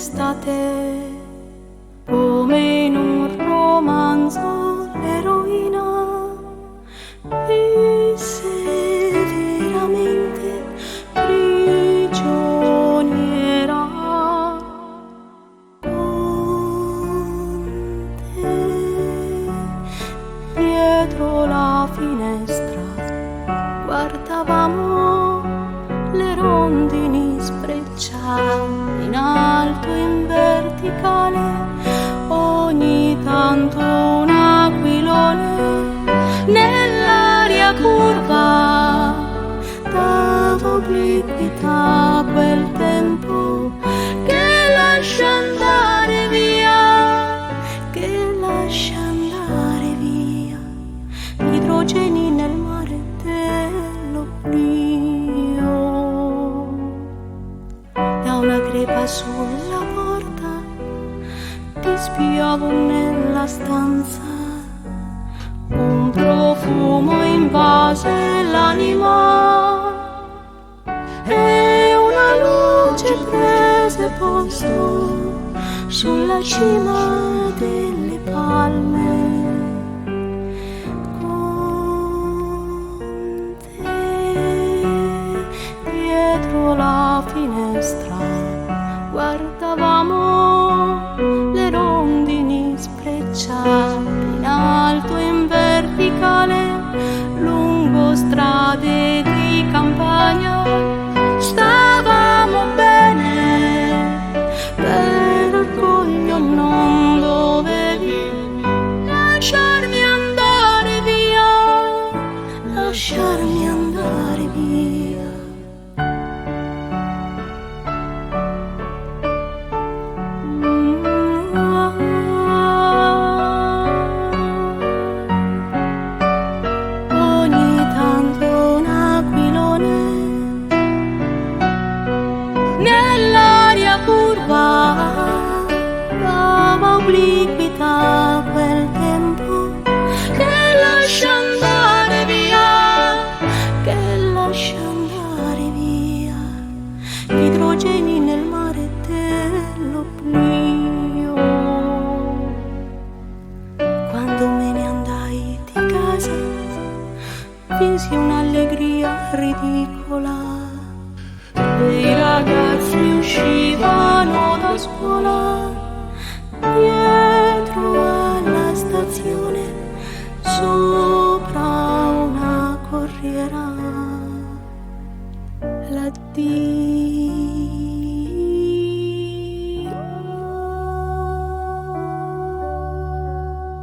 l'estate, come in un romanzo l'eroina visse veramente prigioniera con te. Dietro la finestra guardavamo le rondini sfrecciate in alto e in verticale, ogni tanto un aquilone nell'aria curva dava obliquità a quel tempo che lascia andare via, che lascia andare via idrogeni nel mare dell'oblio. Da una crepa sulla porta ti spiavo nella stanza, un profumo invase l'anima e una luce prese posto sulla cima delle palme. Con te dietro la finestra guardavamo le rondini sfrecciate in alto e in verticale lungo strade di campagna. Stavamo bene, per orgoglio non dovevi lasciarmi andare via, lasciarmi andare via. Nell'aria curva dava obliquità a quel tempo che lascia andare via, che lascia andare via idrogeni nel mare dell'oblio. Quando me ne andai di casa vinsi un'allegria ridicola. I ragazzi uscivano da scuola dietro alla stazione sopra una corriera. L'addio